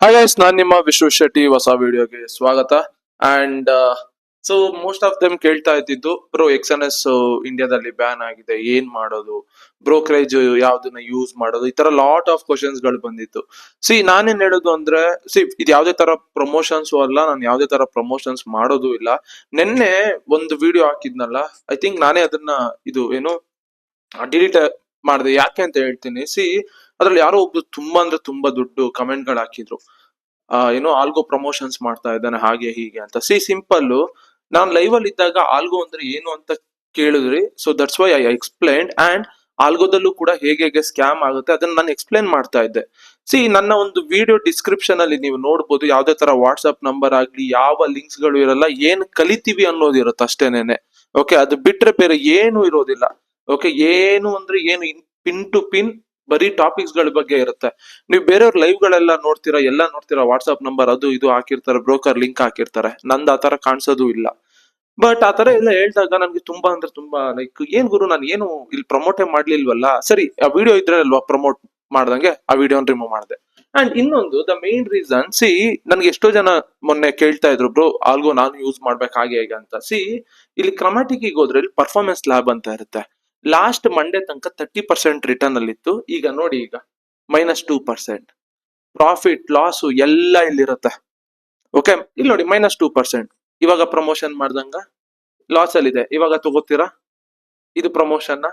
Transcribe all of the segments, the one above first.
Hi guys, ನಾನ್ ನಿಮ್ಮ ವಿಶ್ವ ಶೆಟ್ಟಿ. ಹೊಸ ವಿಡಿಯೋಗೆ ಸ್ವಾಗತ. And so most of them ಕೇಳ್ತಾ ಇದ್ದಿದ್ದು, ಬ್ರೋ XNS ಇಂಡಿಯಾದಲ್ಲಿ ಬ್ಯಾನ್ ಆಗಿದೆ, ಏನ್ ಮಾಡೋದು, ಬ್ರೋಕರೇಜ್ ಯಾವ್ದನ್ನ ಯೂಸ್ ಮಾಡೋದು, ಈ ತರ ಲಾಟ್ ಆಫ್ ಕ್ವಶನ್ಸ್ ಗಳು ಬಂದಿತ್ತು. ನಾನೇನ್ ಹೇಳೋದು ಅಂದ್ರೆ, ಇದು ಯಾವ್ದೇ ತರ ಪ್ರಮೋಷನ್ಸ್ ಅಲ್ಲ, ನಾನು ಯಾವ್ದೇ ತರ ಪ್ರಮೋಷನ್ಸ್ ಮಾಡೋದು ಇಲ್ಲ. ನಿನ್ನೆ ಒಂದು ವಿಡಿಯೋ ಹಾಕಿದ್ನಲ್ಲ, ಐ ಥಿಂಕ್ ನಾನೇ ಅದನ್ನ ಇದು ಏನು ಡಿಲೀಟ್ ಮಾಡಿದೆ. ಯಾಕೆ ಅಂತ ಹೇಳ್ತೀನಿ. ಅದ್ರಲ್ಲಿ ಯಾರೋ ಒಬ್ರು ತುಂಬಾ ಅಂದ್ರೆ ತುಂಬಾ ದುಡ್ಡು ಕಮೆಂಟ್ ಗಳು ಹಾಕಿದ್ರು. ಏನೋ ಆಲ್ಗೋ ಪ್ರಮೋಷನ್ಸ್ ಮಾಡ್ತಾ ಇದ್ದಾನೆ ಹಾಗೆ ಹೀಗೆ ಅಂತ. ಸಿಂಪಲ್, ನಾನ್ ಲೈವ್ ಅಲ್ಲಿ ಇದ್ದಾಗ ಆಲ್ಗೋ ಅಂದ್ರೆ ಏನು ಅಂತ ಕೇಳಿದ್ರಿ. So that's why I explained. And ಆಲ್ಗೋದಲ್ಲೂ ಕೂಡ ಹೇಗೆ ಹೇಗೆ ಸ್ಕ್ಯಾಮ್ ಆಗುತ್ತೆ ಅದನ್ನ ನಾನು ಎಕ್ಸ್ಪ್ಲೇನ್ ಮಾಡ್ತಾ ಇದ್ದೆ. ನನ್ನ ಒಂದು ವಿಡಿಯೋ ಡಿಸ್ಕ್ರಿಪ್ಷನ್ ಅಲ್ಲಿ ನೀವು ನೋಡ್ಬೋದು, ಯಾವ್ದೇ ತರ ವಾಟ್ಸ್ಆಪ್ ನಂಬರ್ ಆಗ್ಲಿ, ಯಾವ ಲಿಂಕ್ಸ್ ಗಳು ಇರಲ್ಲ, ಏನ್ ಕಲಿತೀವಿ ಅನ್ನೋದಿರುತ್ತೆ ಅಷ್ಟೇನೇನೆ. ಓಕೆ, ಅದು ಬಿಟ್ರೆ ಬೇರೆ ಏನು ಇರೋದಿಲ್ಲ. ಓಕೆ, ಏನು ಅಂದ್ರೆ ಏನು, ಪಿನ್ ಟು ಪಿನ್ ಬರೀ ಟಾಪಿಕ್ಸ್ ಗಳ ಬಗ್ಗೆ ಇರುತ್ತೆ. ನೀವು ಬೇರೆಯವ್ರ ಲೈವ್ ಗಳೆಲ್ಲ ನೋಡ್ತೀರಾ, ಎಲ್ಲ ನೋಡ್ತೀರಾ, ವಾಟ್ಸ್ಆಪ್ ನಂಬರ್ ಅದು ಇದು ಹಾಕಿರ್ತಾರೆ, ಬ್ರೋಕರ್ ಲಿಂಕ್ ಹಾಕಿರ್ತಾರೆ. ನಂದು ಆತರ ಕಾಣಿಸೋದು ಇಲ್ಲ. ಬಟ್ ಆತರ ಎಲ್ಲ ಹೇಳಿದಾಗ ನನ್ಗೆ ತುಂಬಾ ಅಂದ್ರೆ ತುಂಬಾ ಲೈಕ್, ಏನ್ ಗುರು, ನಾನು ಏನು ಇಲ್ಲಿ ಪ್ರಮೋಟೇ ಮಾಡ್ಲಿಲ್ವಲ್ಲ. ಸರಿ, ಆ ವಿಡಿಯೋ ಇದ್ರೆ ಅಲ್ವಾ ಪ್ರಮೋಟ್ ಮಾಡ್ದಂಗೆ, ಆ ವಿಡಿಯೋನ ರಿಮೂವ್ ಮಾಡಿದೆ. ಅಂಡ್ ಇನ್ನೊಂದು, ದ ಮೇನ್ ರೀಸನ್, ನನ್ಗೆ ಎಷ್ಟೋ ಜನ ಮೊನ್ನೆ ಕೇಳ್ತಾ ಇದ್ರು, ಬ್ರೋ ಆಲ್ಗೋ ನಾನು ಯೂಸ್ ಮಾಡ್ಬೇಕು ಹಾಗೆ ಹೇಗೆ ಅಂತ. ಇಲ್ಲಿ ಕ್ರಮ್ಯಾಟಿಕ್ ಹೋದ್ರೆ ಇಲ್ಲಿ ಪರ್ಫಾರ್ಮೆನ್ಸ್ ಲ್ಯಾಬ್ ಅಂತ ಇರುತ್ತೆ. ಲಾಸ್ಟ್ ಮಂಡೇ ತನಕ 30% ರಿಟರ್ನ್ ಅಲ್ಲಿ ಇತ್ತು. ಈಗ ನೋಡಿ, ಈಗ -2%. ಪ್ರಾಫಿಟ್ ಲಾಸ್ ಎಲ್ಲ ಇಲ್ಲಿರುತ್ತೆ. ಓಕೆ, ಇಲ್ಲಿ ನೋಡಿ -2%. ಇವಾಗ ಪ್ರಮೋಷನ್ ಮಾಡ್ದಂಗ ಲಾಸ್ ಅಲ್ಲಿ ಇದೆ. ಇವಾಗ ತಗೋತೀರಾ ಇದು ಪ್ರಮೋಷನ್?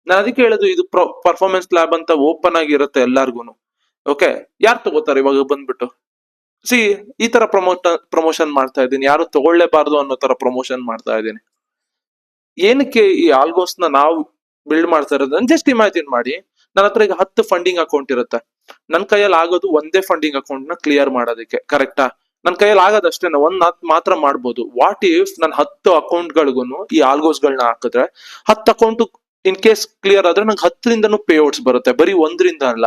ನಾನು ಅದಕ್ಕೆ ಹೇಳುದು, ಇದು ಪರ್ಫಾರ್ಮೆನ್ಸ್ ಲ್ಯಾಬ್ ಅಂತ ಓಪನ್ ಆಗಿರುತ್ತೆ ಎಲ್ಲಾರ್ಗುನು. ಓಕೆ, ಯಾರು ತಗೋತಾರೆ ಇವಾಗ ಬಂದ್ಬಿಟ್ಟು? ಸಿ ಈ ತರ ಪ್ರಮೋಷನ್ ಮಾಡ್ತಾ ಇದ್ದೀನಿ, ಯಾರು ತಗೊಳ್ಳೇಬಾರ್ದು ಅನ್ನೋ ತರ ಪ್ರಮೋಷನ್ ಮಾಡ್ತಾ ಇದ್ದೀನಿ. ಏನಕ್ಕೆ ಈ ಆಲ್ಗೋಸ್ ನಾವು ಬಿಲ್ಡ್ ಮಾಡ್ತಾ ಇರೋದು? ಜಸ್ಟ್ ಇಮ್ಯಾಜಿನ್ ಮಾಡಿ, ನನ್ನ ಹತ್ರ ಈಗ 10 ಫಂಡಿಂಗ್ ಅಕೌಂಟ್ ಇರುತ್ತೆ. ನನ್ನ ಕೈಯಲ್ಲಿ ಆಗೋದು ಒಂದೇ ಫಂಡಿಂಗ್ ಅಕೌಂಟ್ ನ ಕ್ಲಿಯರ್ ಮಾಡೋದಕ್ಕೆ, ಕರೆಕ್ಟಾ? ನನ್ನ ಕೈಯಲ್ಲಿ ಆಗೋದಷ್ಟೇ, ಒಂದ್ ಮಾತ್ರ ಮಾಡ್ಬೋದು. ವಾಟ್ ಇಫ್ ನಾನು 10 ಅಕೌಂಟ್ ಗಳಿಗೂ ಈ ಆಲ್ಗೋಸ್ ಗಳನ್ನ ಹಾಕಿದ್ರೆ 10 ಅಕೌಂಟ್ ಇನ್ ಕೇಸ್ ಕ್ಲಿಯರ್ ಆದ್ರೆ ನಂಗೆ 10ರಿಂದನೂ ಪೇ ಔಟ್ಸ್ ಬರುತ್ತೆ, ಬರೀ 1ರಿಂದ ಅಲ್ಲ.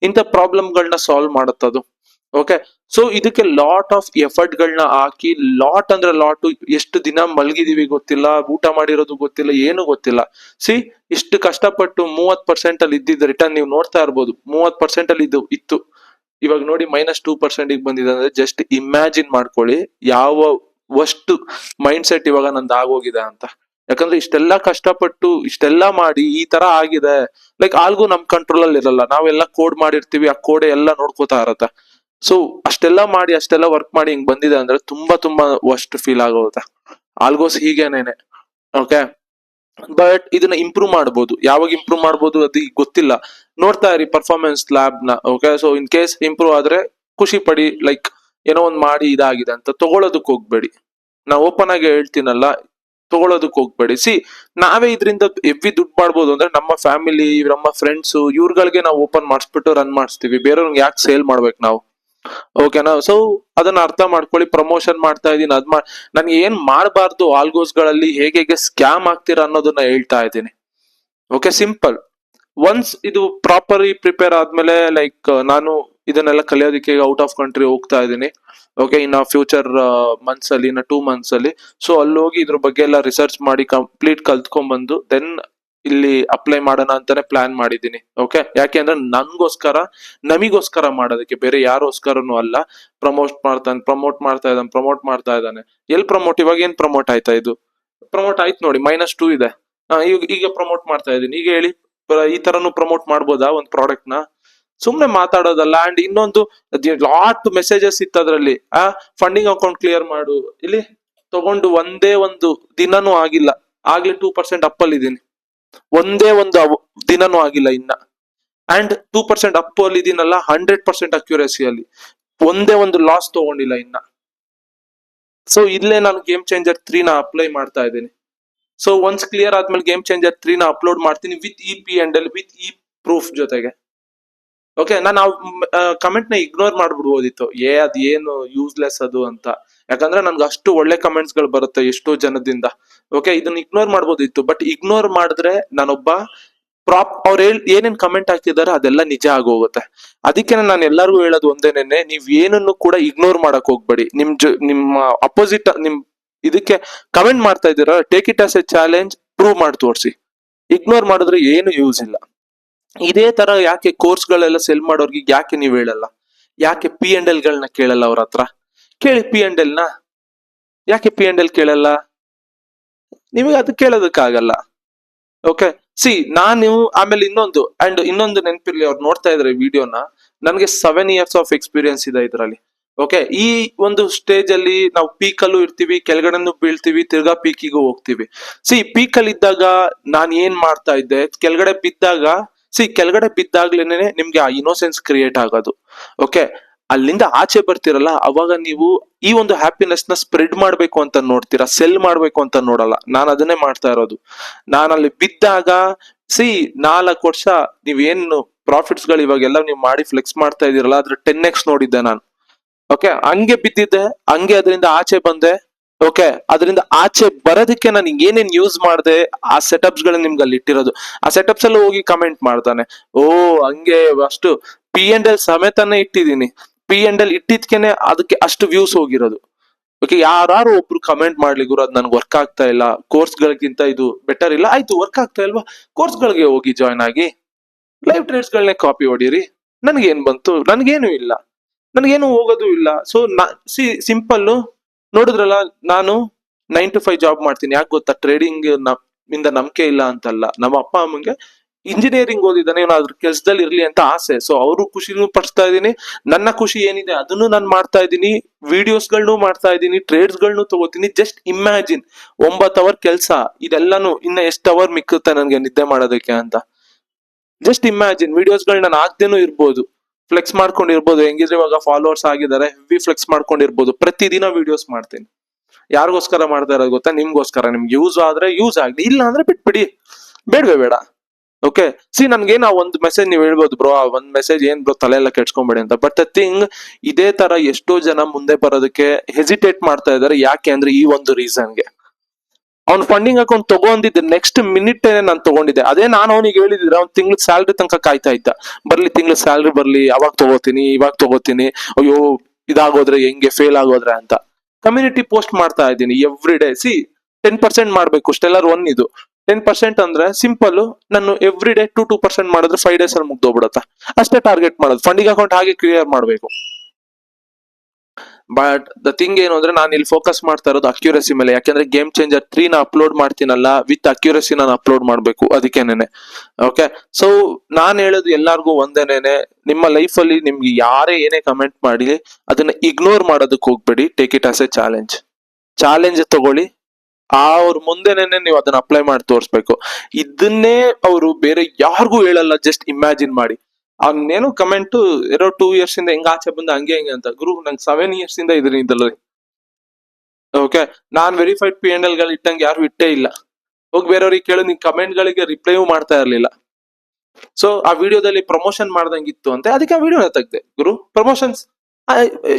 ಇಂಥ ಪ್ರಾಬ್ಲಮ್ ಗಳನ್ನ ಸಾಲ್ವ್ ಮಾಡುತ್ತದು. ಓಕೆ, ಸೊ ಇದಕ್ಕೆ ಲಾಟ್ ಆಫ್ ಎಫರ್ಟ್ ಗಳನ್ನ ಹಾಕಿ, ಲಾಟ್ ಅಂದ್ರೆ ಲಾಟ್, ಎಷ್ಟು ದಿನ ಮಲಗಿದೀವಿ ಗೊತ್ತಿಲ್ಲ, ಊಟ ಮಾಡಿರೋದು ಗೊತ್ತಿಲ್ಲ, ಏನು ಗೊತ್ತಿಲ್ಲ. ಇಷ್ಟು ಕಷ್ಟಪಟ್ಟು 30% ಅಲ್ಲಿ ಇದ್ದಿದ್ದ ರಿಟರ್ನ್ ನೀವು ನೋಡ್ತಾ ಇರ್ಬೋದು. 30% ಅಲ್ಲಿ ಇದು ಇತ್ತು, ಇವಾಗ ನೋಡಿ -2% ಬಂದಿದೆ. ಅಂದ್ರೆ ಜಸ್ಟ್ ಇಮ್ಯಾಜಿನ್ ಮಾಡ್ಕೊಳ್ಳಿ ಯಾವ ವಷ್ಟು ಮೈಂಡ್ ಸೆಟ್ ಇವಾಗ ನಂದು ಆಗೋಗಿದೆ ಅಂತ. ಯಾಕಂದ್ರೆ ಇಷ್ಟೆಲ್ಲ ಕಷ್ಟಪಟ್ಟು ಇಷ್ಟೆಲ್ಲ ಮಾಡಿ ಈ ತರ ಆಗಿದೆ. ಲೈಕ್ ಆಲ್ಗೂ ನಮ್ ಕಂಟ್ರೋಲ್ ಅಲ್ಲಿ ಇರಲ್ಲ, ನಾವೆಲ್ಲ ಕೋಡ್ ಮಾಡಿರ್ತೀವಿ, ಆ ಕೋಡ್ ಎಲ್ಲ ನೋಡ್ಕೋತಾ ಇರತ್ತೆ. ಸೊ ಅಷ್ಟೆಲ್ಲ ಮಾಡಿ, ಅಷ್ಟೆಲ್ಲ ವರ್ಕ್ ಮಾಡಿ ಹಿಂಗ್ ಬಂದಿದೆ ಅಂದ್ರೆ ತುಂಬಾ ತುಂಬಾ ವರ್ಸ್ಟ್ ಫೀಲ್ ಆಗೋಗುತ್ತೆ. ಆಲ್ಗೋಸ್ ಹೀಗೇನೇನೆ. ಓಕೆ, ಬಟ್ ಇದನ್ನ ಇಂಪ್ರೂವ್ ಮಾಡ್ಬೋದು. ಯಾವಾಗ ಇಂಪ್ರೂವ್ ಮಾಡ್ಬೋದು ಅದು ಈಗ ಗೊತ್ತಿಲ್ಲ. ನೋಡ್ತಾ ಇರಿ ಪರ್ಫಾರ್ಮೆನ್ಸ್ ಲ್ಯಾಬ್ ನ. Okay, so in case improve ಆದ್ರೆ ಖುಷಿ ಪಡಿ. ಲೈಕ್ ಏನೋ ಒಂದ್ ಮಾಡಿ ಇದಾಗಿದೆ ಅಂತ ತಗೊಳೋದಕ್ ಹೋಗ್ಬೇಡಿ. ನಾ ಓಪನ್ ಆಗಿ ಹೇಳ್ತೀನಲ್ಲ, ತಗೊಳೋದಕ್ ಹೋಗ್ಬೇಡಿ. ನಾವೇ ಇದರಿಂದ ಎವ್ವಿ ದುಡ್ಡು ಮಾಡ್ಬೋದು ಅಂದ್ರೆ ನಮ್ಮ ಫ್ಯಾಮಿಲಿ, ನಮ್ಮ ಫ್ರೆಂಡ್ಸ್, ಇವ್ರಗಳಿಗೆ ನಾವು ಓಪನ್ ಮಾಡಿಸ್ಬಿಟ್ಟು ರನ್ ಮಾಡಿಸ್ತೀವಿ. ಬೇರೆಯವ್ರಿಗೆ ಯಾಕೆ ಸೇಲ್ ಮಾಡ್ಬೇಕು ನಾವು? ಓಕೆನಾ? ಸೊ ಅದನ್ನ ಅರ್ಥ ಮಾಡ್ಕೊಳ್ಳಿ. ಪ್ರಮೋಷನ್ ಮಾಡ್ತಾ ಇದೀನಿ, ನನ್ಗೆ ಏನ್ ಮಾಡಬಾರ್ದು, ಆಲ್ಗೋಸ್ ಗಳಲ್ಲಿ ಹೇಗೆ ಹೇಗೆ ಸ್ಕ್ಯಾಮ್ ಆಗ್ತೀರಾ ಅನ್ನೋದನ್ನ ಹೇಳ್ತಾ ಇದ್ದೀನಿ. Okay, simple. ಒನ್ಸ್ ಇದು ಪ್ರಾಪರ್ಲಿ ಪ್ರಿಪೇರ್ ಆದ್ಮೇಲೆ, ಲೈಕ್ ನಾನು ಇದನ್ನೆಲ್ಲ ಕಲಿಯೋದಕ್ಕೆ ಔಟ್ ಆಫ್ ಕಂಟ್ರಿ ಹೋಗ್ತಾ ಇದ್ದೀನಿ. ಓಕೆ, ಇನ್ನ ಫ್ಯೂಚರ್ ಮಂತ್ಸ್ ಅಲ್ಲಿ, ಇನ್ನ 2 ಮಂತ್ಸ್ ಅಲ್ಲಿ. ಸೊ ಅಲ್ಲಿ ಹೋಗಿ ಇದ್ರ ಬಗ್ಗೆ ಎಲ್ಲ ರಿಸರ್ಚ್ ಮಾಡಿ ಕಂಪ್ಲೀಟ್ ಕಲ್ತ್ಕೊಂಡ್ ಬಂದು ದೆನ್ ಇಲ್ಲಿ ಅಪ್ಲೈ ಮಾಡೋಣ ಅಂತಾನೆ ಪ್ಲಾನ್ ಮಾಡಿದ್ದೀನಿ. ಓಕೆ, ಯಾಕೆ ಅಂದ್ರೆ ನಮಿಗೋಸ್ಕರ ಮಾಡೋದಕ್ಕೆ, ಬೇರೆ ಯಾರೋಸ್ಕರನು ಅಲ್ಲ. ಪ್ರಮೋಟ್ ಮಾಡ್ತಾ ಇದ್ದಾನೆ. L promote? ಇವಾಗ ಏನ್ ಪ್ರಮೋಟ್ ಆಯ್ತಾ? ಇದು ಪ್ರಮೋಟ್ ಆಯ್ತು ನೋಡಿ, -2 ಇದೆ. ಈಗ ಪ್ರಮೋಟ್ ಮಾಡ್ತಾ ಇದ್ದೀನಿ. ಈಗ ಹೇಳಿ, ಈ ತರನು ಪ್ರಮೋಟ್ ಮಾಡ್ಬೋದಾ ಒಂದ್ ಪ್ರಾಡಕ್ಟ್ ನ? ಸುಮ್ನೆ ಮಾತಾಡೋದಲ್ಲ. ಅಂಡ್ ಇನ್ನೊಂದು, ಲಾಟ್ ಮೆಸೇಜಸ್ ಇತ್ತು ಅದ್ರಲ್ಲಿ. ಫಂಡಿಂಗ್ ಅಕೌಂಟ್ ಕ್ಲಿಯರ್ ಮಾಡು. ಇಲ್ಲಿ ತಗೊಂಡು ಒಂದೇ ಒಂದು ದಿನನೂ ಆಗಿಲ್ಲ, ಆಗ್ಲೇ 2% ಅಪ್ ಅಲ್ಲಿ ಇದೀನಿ. ಒಂದೇ ಒಂದು ದಿನನೂ ಆಗಿಲ್ಲ ಇನ್ನ. ಅಂಡ್ 2% ಅಪ್ ಅಲ್ಲಿ ಇದೀನಲ್ಲ, 100% ಅಕ್ಯುರೇಸಿಯಲ್ಲಿ. ಒಂದೇ ಒಂದು ಲಾಸ್ ತಗೊಂಡಿಲ್ಲ ಇನ್ನ. ಸೊ ಇಲ್ಲೇ ನಾನು ಗೇಮ್ ಚೇಂಜರ್ 3 ನ ಅಪ್ಲೈ ಮಾಡ್ತಾ ಇದ್ದೀನಿ. ಸೊ ಒನ್ಸ್ ಕ್ಲಿಯರ್ ಆದ್ಮೇಲೆ ಗೇಮ್ ಚೇಂಜರ್ 3 ನ ಅಪ್ಲೋಡ್ ಮಾಡ್ತೀನಿ, ವಿತ್ EP ಅಂಡ್ ವಿತ್ ಈ ಪ್ರೂಫ್ ಜೊತೆಗೆ. ಓಕೆ, ನಾನು ಕಮೆಂಟ್ ನ ಇಗ್ನೋರ್ ಮಾಡ್ಬಿಡ್ಬೋದಿತ್ತು, ಅದ್ ಏನು ಯೂಸ್ಲೆಸ್ ಅದು ಅಂತ. ಯಾಕಂದ್ರೆ ನನ್ಗೆ ಅಷ್ಟು ಒಳ್ಳೆ ಕಮೆಂಟ್ಸ್ ಗಳು ಬರುತ್ತೆ ಎಷ್ಟೋ ಜನದಿಂದ. ಓಕೆ, ಇದನ್ನ ಇಗ್ನೋರ್ ಮಾಡ್ಬೋದಿತ್ತು, ಬಟ್ ಇಗ್ನೋರ್ ಮಾಡಿದ್ರೆ ನಾನೊಬ್ಬ ಅವ್ರು ಏನೇನ್ ಕಮೆಂಟ್ ಹಾಕಿದಾರೆ ಅದೆಲ್ಲ ನಿಜ ಆಗೋಗುತ್ತೆ. ಅದಕ್ಕೆ ನಾನು ಎಲ್ಲರಿಗೂ ಹೇಳೋದು ಒಂದೇನೇನೆ, ನೀವ್ ಏನನ್ನು ಕೂಡ ಇಗ್ನೋರ್ ಮಾಡಕ್ ಹೋಗ್ಬೇಡಿ. ನಿಮ್ಮ ಅಪೋಸಿಟ್ ಇದಕ್ಕೆ ಕಮೆಂಟ್ ಮಾಡ್ತಾ ಇದ್ದೀರಾ, take it as A challenge, prove ಮಾಡಿ ತೋರಿಸಿ. ಇಗ್ನೋರ್ ಮಾಡಿದ್ರೆ ಏನು ಯೂಸ್ ಇಲ್ಲ. ಇದೇ ತರ ಯಾಕೆ ಕೋರ್ಸ್ ಗಳೆಲ್ಲ ಸೆಲ್ ಮಾಡೋರ್ಗೆ ಯಾಕೆ ನೀವ್ ಹೇಳಲ್ಲ? ಯಾಕೆ P&L ಗಳನ್ನ ಕೇಳಲ್ಲ ಅವ್ರ ಹತ್ರ? ಕೇಳಿ P&L ನ. ಯಾಕೆ P&L ಕೇಳಲ್ಲ? ನಿಮಗೆ ಅದು ಕೇಳೋದಕ್ಕಾಗಲ್ಲ. ಓಕೆ, ಸಿ ನಾನು ಆಮೇಲೆ ಇನ್ನೊಂದು ನೆನಪಿರ್ಲಿ, ಅವ್ರು ನೋಡ್ತಾ ಇದ್ರೆ ವಿಡಿಯೋನ, ನನಗೆ 7 years ಆಫ್ ಎಕ್ಸ್ಪೀರಿಯನ್ಸ್ ಇದೆ ಇದರಲ್ಲಿ. ಓಕೆ, ಈ ಒಂದು ಸ್ಟೇಜ್ ಅಲ್ಲಿ ನಾವು ಪೀಕ್ ಅಲ್ಲೂ ಇರ್ತೀವಿ, ಕೆಳಗಡೆನೂ ಬೀಳ್ತೀವಿ, ತಿರ್ಗಾ ಪೀಕಿಗೂ ಹೋಗ್ತೀವಿ. ಪೀಕ್ ಅಲ್ಲಿ ಇದ್ದಾಗ ನಾನು ಏನ್ ಮಾಡ್ತಾ ಇದ್ದೆ, ಕೆಳಗಡೆ ಬಿದ್ದಾಗ್ಲೇನೆ ನಿಮ್ಗೆ ಆ ಇನೋಸೆನ್ಸ್ ಕ್ರಿಯೇಟ್ ಆಗೋದು. ಓಕೆ, ಅಲ್ಲಿಂದ ಆಚೆ ಬರ್ತಿರಲ್ಲ, ಅವಾಗ ನೀವು ಈ ಒಂದು ಹ್ಯಾಪಿನೆಸ್ ನ ಸ್ಪ್ರೆಡ್ ಮಾಡ್ಬೇಕು ಅಂತ ನೋಡ್ತೀರಾ, ಸೆಲ್ ಮಾಡ್ಬೇಕು ಅಂತ ನೋಡಲ್ಲ. ನಾನು ಅದನ್ನೇ ಮಾಡ್ತಾ ಇರೋದು. ನಾನು ಅಲ್ಲಿ ಬಿದ್ದಾಗ 4 ವರ್ಷ ನೀವೇನು ಪ್ರಾಫಿಟ್ಸ್ ಗಳು ಇವಾಗೆಲ್ಲ ನೀವು ಮಾಡಿ ಫ್ಲೆಕ್ಸ್ ಮಾಡ್ತಾ ಇದೀರಲ್ಲ, ಅದ್ರ 10x ನೋಡಿದ್ದೆ ನಾನು. ಓಕೆ, ಹಂಗೆ ಬಿದ್ದಿದ್ದೆ, ಹಂಗೆ ಅದರಿಂದ ಆಚೆ ಬಂದೆ. ಓಕೆ, ಅದರಿಂದ ಆಚೆ ಬರೋದಕ್ಕೆ ನಾನು ಏನೇನ್ ಯೂಸ್ ಮಾಡಿದೆ, ಆ ಸೆಟಪ್ಸ್ ಗಳನ್ನ ನಿಮ್ಗೆ ಅಲ್ಲಿ ಇಟ್ಟಿರೋದು. ಆ ಸೆಟಪ್ಸ್ ಅಲ್ಲಿ ಹೋಗಿ ಕಮೆಂಟ್ ಮಾಡ್ತಾನೆ, ಓ ಹಂಗೆ ಅಷ್ಟು P&L ಸಮೇತನೇ ಇಟ್ಟಿದೀನಿ. P&L ಇಟ್ಟಿದ್ಕೇನೆ ಅದಕ್ಕೆ ಅಷ್ಟು ವ್ಯೂಸ್ ಹೋಗಿರೋದು. ಓಕೆ, ಯಾರು ಒಬ್ರು ಕಮೆಂಟ್ ಮಾಡ್ಲಿ, ಗುರು ಅದ್ ನನ್ಗೆ ವರ್ಕ್ ಆಗ್ತಾ ಇಲ್ಲ, ಕೋರ್ಸ್ ಗಳಿಗಿಂತ ಇದು ಬೆಟರ್ ಇಲ್ಲ. ಆಯ್ತು, ವರ್ಕ್ ಆಗ್ತಾ ಇಲ್ವಾ, ಕೋರ್ಸ್ ಗಳಿಗೆ ಹೋಗಿ ಜಾಯ್ನ್ ಆಗಿ, ಲೈವ್ ಟ್ರೇಡ್ಸ್ ಗಳನ್ನೇ ಕಾಪಿ ಹೊಡೀರಿ. ನನ್ಗೇನ್ ಬಂತು? ನನ್ಗೇನು ಇಲ್ಲ, ನನ್ಗೇನು ಹೋಗೋದು ಇಲ್ಲ. ಸೊ ಸಿಂಪಲ್ ನೋಡಿದ್ರಲ್ಲ, ನಾನು 9 to 5 ಜಾಬ್ ಮಾಡ್ತೀನಿ. ಯಾಕೆ ಗೊತ್ತಾ? ಟ್ರೇಡಿಂಗ್ ಇಂದ ನಂಬಿಕೆ ಇಲ್ಲ ಅಂತಲ್ಲ, ನಮ್ಮ ಅಪ್ಪ ಅಮ್ಮಂಗೆ ಇಂಜಿನಿಯರಿಂಗ್ ಓದಿದ್ದಾನೆ, ಇವನು ಅದ್ರ ಕೆಲ್ಸದಲ್ಲಿ ಇರ್ಲಿ ಅಂತ ಆಸೆ. ಸೊ ಅವರು ಖುಷಿನೂ ಪಡಿಸ್ತಾ ಇದೀನಿ, ನನ್ನ ಖುಷಿ ಏನಿದೆ ಅದನ್ನು ನಾನು ಮಾಡ್ತಾ ಇದ್ದೀನಿ, ವಿಡಿಯೋಸ್ ಗಳನ್ನೂ ಮಾಡ್ತಾ ಇದ್ದೀನಿ, ಟ್ರೇಡ್ಸ್ ಗಳನ್ನೂ ತಗೋತೀನಿ. ಜಸ್ಟ್ ಇಮ್ಯಾಜಿನ್, 9 ಅವರ್ ಕೆಲ್ಸ, ಇದೆಲ್ಲಾನು ಇನ್ನ ಎಷ್ಟು ಅವರ್ ಮಿಕ್ಕುತ್ತೆ ನನ್ಗೆ ನಿದ್ದೆ ಮಾಡೋದಕ್ಕೆ ಅಂತ. ಜಸ್ಟ್ ಇಮ್ಯಾಜಿನ್, ವಿಡಿಯೋಸ್ ಗಳು ನಾನು ಹಾಕ್ದೇನೂ ಇರ್ಬೋದು, ಫ್ಲೆಕ್ಸ್ ಮಾಡ್ಕೊಂಡಿರ್ಬೋದು. ಹೆಂಗಿದ್ರೆ ಇವಾಗ ಫಾಲೋವರ್ಸ್ ಆಗಿದ್ದಾರೆ, ಹೆವಿ ಫ್ಲೆಕ್ಸ್ ಮಾಡ್ಕೊಂಡಿರ್ಬೋದು. ಪ್ರತಿದಿನ ವಿಡಿಯೋಸ್ ಮಾಡ್ತೀನಿ. ಯಾರಿಗೋಸ್ಕರ ಮಾಡ್ತಾ ಇರೋದು ಗೊತ್ತಾ? ನಿಮ್ಗೋಸ್ಕರ. ನಿಮ್ಗೆ ಯೂಸ್ ಆದ್ರೆ ಯೂಸ್ ಆಗ್ಲಿ, ಇಲ್ಲ ಅಂದ್ರೆ ಬಿಟ್ಬಿಡಿ, ಬೇಡವೇ ಬೇಡ. ಓಕೆ, ನನ್ಗೆ ನಾವು ಒಂದು ಮೆಸೇಜ್ ನೀವು ಹೇಳ್ಬೋದು, ಬ್ರೋ ಆ ಒಂದ್ ಮೆಸೇಜ್ ಏನ್ ಬ್ರೋ ತಲೆ ಎಲ್ಲ ಕೆಡ್ಸ್ಕೊಂಬೇಡಿ ಅಂತ. ಬಟ್ ದ ಥಿಂಗ್, ಇದೇ ತರ ಎಷ್ಟೋ ಜನ ಮುಂದೆ ಬರೋದಕ್ಕೆ ಹೆಸಿಟೇಟ್ ಮಾಡ್ತಾ ಇದಾರೆ. ಯಾಕೆ ಅಂದ್ರೆ ಈ ಒಂದು ರೀಸನ್ಗೆ, ಅವ್ನ್ ಫಂಡಿಂಗ್ ಅಕೌಂಟ್ ತಗೊಂಡಿದ್ದೆ ನೆಕ್ಸ್ಟ್ ಮಿನಿಟ್ ನಾನು ತಗೊಂಡಿದ್ದೆ. ಅದೇ ನಾನು ಅವನಿಗೆ ಹೇಳಿದ್ರೆ, ಅವ್ನ್ ತಿಂಗ್ಳ ಸ್ಯಾಲ್ರಿ ತನಕ ಕಾಯ್ತಾ ಇದ್ದ, ಬರ್ಲಿ ತಿಂಗ್ಳ ಸ್ಯಾಲ್ರಿ ಬರ್ಲಿ, ಅವಾಗ ತಗೋತೀನಿ, ಇವಾಗ ತಗೋತೀನಿ, ಅಯ್ಯೋ ಇದಾಗೋದ್ರೆ ಹೆಂಗೆ, ಫೇಲ್ ಆಗೋದ್ರೆ ಅಂತ. ಕಮ್ಯುನಿಟಿ ಪೋಸ್ಟ್ ಮಾಡ್ತಾ ಇದ್ದೀನಿ ಎವ್ರಿ ಡೇ. 10% ಮಾಡ್ಬೇಕು, ಸ್ಟೆಲ್ಲರ್ 1 ಇದು 10% ಅಂದ್ರೆ ಸಿಂಪಲ್, ನಾನು ಎವ್ರಿ ಡೇ 2% ಮಾಡಿದ್ರೆ 5 days ಅಲ್ಲಿ ಮುಗ್ದೋಗ್ಬಿಡತ್ತ. ಅಷ್ಟೇ ಟಾರ್ಗೆಟ್ ಮಾಡೋದು. ಫಂಡಿಂಗ್ ಅಕೌಂಟ್ ಹಾಗೆ ಕ್ಲಿಯರ್ ಮಾಡ್ಬೇಕು. ಬಟ್ ದ ಥಿಂಗ್ ಏನು ಅಂದ್ರೆ, ನಾನು ಇಲ್ಲಿ ಫೋಕಸ್ ಮಾಡ್ತಾ ಇರೋದು ಅಕ್ಯುರಸಿ ಮೇಲೆ. ಯಾಕೆಂದ್ರೆ ಗೇಮ್ ಚೇಂಜರ್ 3 ನ ಅಪ್ಲೋಡ್ ಮಾಡ್ತೀನಲ್ಲ, ವಿತ್ ಅಕ್ಯುರಸಿ ನಾನು ಅಪ್ಲೋಡ್ ಮಾಡ್ಬೇಕು, ಅದಕ್ಕೇನೆ. ಓಕೆ, ಸೊ ನಾನ್ ಹೇಳೋದು ಎಲ್ಲಾರ್ಗು ಒಂದೇನೇನೆ, ನಿಮ್ಮ ಲೈಫ್ ಅಲ್ಲಿ ನಿಮ್ಗೆ ಯಾರೇ ಏನೇ ಕಮೆಂಟ್ ಮಾಡಿ ಅದನ್ನ ಇಗ್ನೋರ್ ಮಾಡೋದಕ್ಕೆ ಹೋಗ್ಬೇಡಿ. Take it as A challenge ತಗೊಳ್ಳಿ. ಅವ್ರ ಮುಂದೆನೇನೆ ನೀವು ಅದನ್ನ ಅಪ್ಲೈ ಮಾಡಿ ತೋರಿಸ್ಬೇಕು. ಇದನ್ನೇ ಅವರು ಬೇರೆ ಯಾರಿಗೂ ಹೇಳಲ್ಲ. ಜಸ್ಟ್ ಇಮ್ಯಾಜಿನ್ ಮಾಡಿ, ಅವನೇನು ಕಮೆಂಟ್ 2 years ಇಂದ ಹೆಂಗ ಆಚೆ ಬಂದ ಹಂಗೆ ಹೆಂಗೆ ಅಂತ. ಗುರು ನಂಗೆ 7 years ಇಂದ ಇದೀನಿ ಇದ್ರಲ್ಲಿ. ಓಕೆ, ನಾನ್ ವೆರಿಫೈಡ್ P&L ಗಳು ಇಟ್ಟಂಗೆ ಯಾರು ಇಟ್ಟೇ ಇಲ್ಲ. ಹೋಗಿ ಬೇರೆಯವ್ರಿಗೆ ಕೇಳು, ನಿನ್ ಕಮೆಂಟ್ ಗಳಿಗೆ ರಿಪ್ಲೈಯೂ ಮಾಡ್ತಾ ಇರ್ಲಿಲ್ಲ. ಸೊ ಆ ವಿಡಿಯೋದಲ್ಲಿ ಪ್ರಮೋಷನ್ ಮಾಡ್ದಂಗಿತ್ತು ಅಂತ, ಅದಕ್ಕೆ ಆ ವಿಡಿಯೋನ ತೆಗ್ದೆ. ಗುರು ಪ್ರಮೋಷನ್ಸ್,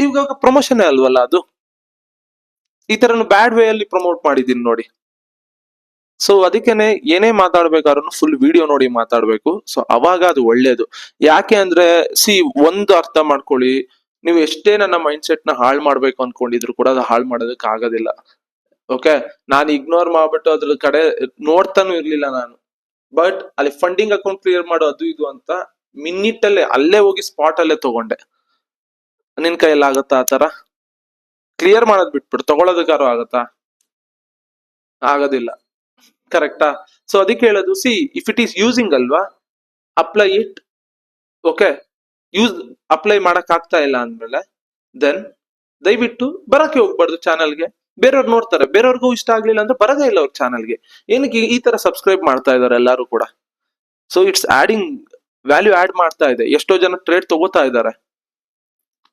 ಇವಾಗ ಪ್ರಮೋಷನ್ ಅಲ್ವಲ್ಲ ಅದು. ಈ ತರ ಬ್ಯಾಡ್ ವೇ ಅಲ್ಲಿ ಪ್ರಮೋಟ್ ಮಾಡಿದೀನಿ ನೋಡಿ. ಸೊ ಅದಕ್ಕೇನೆ ಏನೇ ಮಾತಾಡ್ಬೇಕಾದ್ರೂ ಫುಲ್ ವಿಡಿಯೋ ನೋಡಿ ಮಾತಾಡ್ಬೇಕು. ಸೊ ಅವಾಗ ಅದು ಒಳ್ಳೇದು. ಯಾಕೆ ಅಂದ್ರೆ ಒಂದು ಅರ್ಥ ಮಾಡ್ಕೊಳ್ಳಿ, ನೀವು ಎಷ್ಟೇ ನನ್ನ ಮೈಂಡ್ ಸೆಟ್ ನ ಹಾಳು ಮಾಡ್ಬೇಕು ಅನ್ಕೊಂಡಿದ್ರು ಕೂಡ ಅದು ಹಾಳು ಮಾಡೋದಕ್ಕೆ ಆಗೋದಿಲ್ಲ. ಓಕೆ, ನಾನು ಇಗ್ನೋರ್ ಮಾಡ್ಬಿಟ್ಟು ಅದ್ರ ಕಡೆ ನೋಡ್ತಾನು ಇರ್ಲಿಲ್ಲ ನಾನು. ಬಟ್ ಅಲ್ಲಿ ಫಂಡಿಂಗ್ ಅಕೌಂಟ್ ಕ್ಲಿಯರ್ ಮಾಡೋ ಅದು ಇದು ಅಂತ ಮಿನಿಟ್ ಅಲ್ಲೇ ಅಲ್ಲೇ ಹೋಗಿ ಸ್ಪಾಟ್ ಅಲ್ಲೇ ತಗೊಂಡೆ. ನಿನ್ ಕೈಯಲ್ಲಿ ಆಗತ್ತಾ ಆತರ? ಕ್ಲಿಯರ್ ಮಾಡೋದ್ ಬಿಟ್ಬಿಟ್ಟು ತಗೊಳೋದಕ್ಕಾರು ಆಗತ್ತಾ? ಆಗೋದಿಲ್ಲ. ಕರೆಕ್ಟಾ? ಸೊ ಅದಕ್ಕೆ ಹೇಳೋದು, ಇಫ್ ಇಟ್ ಈಸ್ ಯೂಸಿಂಗ್ ಅಲ್ವಾ, ಅಪ್ಲೈ ಇಟ್. ಓಕೆ, ಅಪ್ಲೈ ಮಾಡಕ್ ಆಗ್ತಾ ಇಲ್ಲ ಅಂದ್ಮೇಲೆ ದೆನ್ ದಯವಿಟ್ಟು ಬರಕ್ಕೆ ಹೋಗ್ಬಾರ್ದು ಚಾನಲ್ಗೆ. ಬೇರೆಯವ್ರು ನೋಡ್ತಾರೆ, ಬೇರೆಯವ್ರಿಗೂ ಇಷ್ಟ ಆಗ್ಲಿಲ್ಲ ಅಂದ್ರೆ ಬರದೇ ಇಲ್ಲ ಅವ್ರ ಚಾನಲ್ಗೆ. ಏನಕ್ಕೆ ಈ ತರ ಸಬ್ಸ್ಕ್ರೈಬ್ ಮಾಡ್ತಾ ಇದಾರೆ ಎಲ್ಲಾರು ಕೂಡ? So it's adding value, add ಮಾಡ್ತಾ ಇದೆ. ಎಷ್ಟೋ ಜನ ಟ್ರೇಡ್ ತಗೋತಾ ಇದ್ದಾರೆ,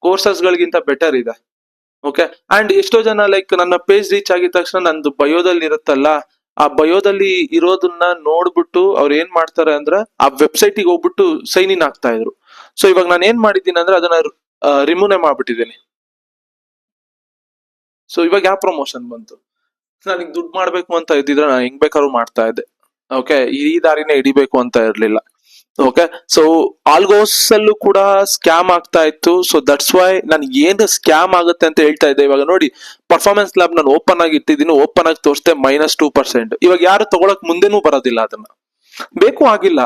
ಕೋರ್ಸಸ್ ಗಳಿಗಿಂತ ಬೆಟರ್ ಇದೆ. ಓಕೆ, ಅಂಡ್ ಎಷ್ಟೋ ಜನ ಲೈಕ್ ನನ್ನ ಪೇಜ್ ರೀಚ್ ಆಗಿದ ತಕ್ಷಣ ನಂದು ಬಯೋದಲ್ಲಿ ಇರುತ್ತಲ್ಲ, ಆ ಬಯೋದಲ್ಲಿ ಇರೋದನ್ನ ನೋಡ್ಬಿಟ್ಟು ಅವ್ರು ಏನ್ ಮಾಡ್ತಾರೆ ಅಂದ್ರೆ ಆ ವೆಬ್ಸೈಟ್ ಗೆ ಹೋಗ್ಬಿಟ್ಟು ಸೈನ್ ಇನ್ ಆಗ್ತಾ ಇದ್ರು. ಸೊ ಇವಾಗ ನಾನು ಏನ್ ಮಾಡಿದ್ದೀನಿ ಅಂದ್ರೆ ಅದನ್ನ ರಿಮೂವ್ ಮಾಡ್ಬಿಟ್ಟಿದ್ದೀನಿ. ಸೊ ಇವಾಗ ಯಾವ ಪ್ರಮೋಷನ್ ಬಂತು? ನನಗೆ ದುಡ್ಡು ಮಾಡ್ಬೇಕು ಅಂತ ಇದ್ದಿದ್ರೆ ನಾನು ಹೆಂಗ್ ಬೇಕಾದ್ರೂ ಮಾಡ್ತಾ ಇದ್ದೆ. ಓಕೆ, ಈ ದಾರಿನೇ ಹಿಡಿಬೇಕು ಅಂತ ಇರ್ಲಿಲ್ಲ. ಓಕೆ, ಸೊ ಆಲ್ಗೋಸ್ ಅಲ್ಲೂ ಕೂಡ ಸ್ಕ್ಯಾಮ್ ಆಗ್ತಾ ಇತ್ತು. ಸೊ ದಟ್ಸ್ ವೈ ನಾನು ಏನ್ ಸ್ಕ್ಯಾಮ್ ಆಗುತ್ತೆ ಅಂತ ಹೇಳ್ತಾ ಇದ್ದೆ. ಇವಾಗ ನೋಡಿ, ಪರ್ಫಾರ್ಮೆನ್ಸ್ ಲ್ಯಾಬ್ ನಾನು ಓಪನ್ ಆಗಿ ಇಟ್ಟಿದ್ದೀನಿ, ಓಪನ್ ಆಗಿ ತೋರಿಸ್ತೆ -2%. ಇವಾಗ ಯಾರು ತಗೊಳಕ್ ಮುಂದೆನೂ ಬರೋದಿಲ್ಲ, ಅದನ್ನ ಬೇಕು ಆಗಿಲ್ಲ.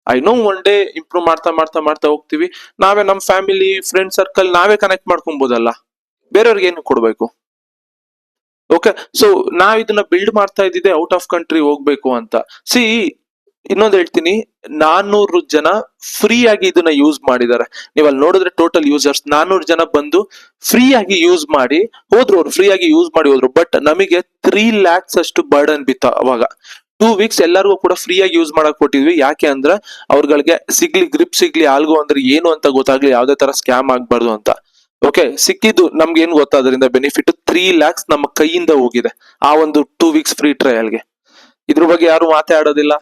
I know one day improve ಮಾಡ್ತಾ ಮಾಡ್ತಾ ಮಾಡ್ತಾ ಹೋಗ್ತೀವಿ. ನಾವೇ ನಮ್ಮ ಫ್ಯಾಮಿಲಿ ಫ್ರೆಂಡ್ ಸರ್ಕಲ್ ನಾವೇ ಕನೆಕ್ಟ್ ಮಾಡ್ಕೊಬೋದಲ್ಲ, ಬೇರೆಯವ್ರಿಗೆ ಏನು ಕೊಡ್ಬೇಕು. ಓಕೆ, ಸೊ ನಾವ್ ಇದನ್ನ ಬಿಲ್ಡ್ ಮಾಡ್ತಾ ಇದ್ದಿದ್ದೆ ಔಟ್ ಆಫ್ ಕಂಟ್ರಿ ಹೋಗ್ಬೇಕು ಅಂತ. ಸಿ, ಇನ್ನೊಂದು ಹೇಳ್ತೀನಿ, 400 ಜನ ಫ್ರೀ ಆಗಿ ಇದನ್ನ ಯೂಸ್ ಮಾಡಿದ್ದಾರೆ. ನೀವ್ ಅಲ್ಲಿ ನೋಡಿದ್ರೆ ಟೋಟಲ್ ಯೂಸರ್ಸ್ 400 ಜನ ಬಂದು ಫ್ರೀ ಆಗಿ ಯೂಸ್ ಮಾಡಿ ಹೋದ್ರು. ಅವ್ರು ಫ್ರೀ ಆಗಿ ಯೂಸ್ ಮಾಡಿ ಹೋದ್ರು. ಬಟ್ ನಮಗೆ 3 lakhs ಅಷ್ಟು ಬರ್ಡನ್ ಬಿತ್ತ ಅವಾಗ. 2 weeks ಎಲ್ಲರಿಗೂ ಕೂಡ ಫ್ರೀ ಆಗಿ ಯೂಸ್ ಮಾಡಕ್ ಕೊಟ್ಟಿದ್ವಿ. ಯಾಕೆ ಅಂದ್ರೆ ಅವ್ರಗಳಿಗೆ ಸಿಗ್ಲಿ, ಗ್ರಿಪ್ ಸಿಗ್ಲಿ, ಆಲ್ಗೋ ಅಂದ್ರೆ ಏನು ಅಂತ ಗೊತ್ತಾಗ್ಲಿ, ಯಾವ್ದೇ ತರ ಸ್ಕ್ಯಾಮ್ ಆಗ್ಬಾರ್ದು ಅಂತ. ಓಕೆ, ಸಿಕ್ಕಿದ್ದು ನಮ್ಗೆ ಏನ್ ಗೊತ್ತಾ ಅದರಿಂದ ಬೆನಿಫಿಟ್? 3 lakhs ನಮ್ಮ ಕೈಯಿಂದ ಹೋಗಿದೆ ಆ ಒಂದು 2 weeks ಫ್ರೀ ಟ್ರಯಲ್ಗೆ. ಇದ್ರ ಬಗ್ಗೆ ಯಾರು ಮಾತಾಡೋದಿಲ್ಲ.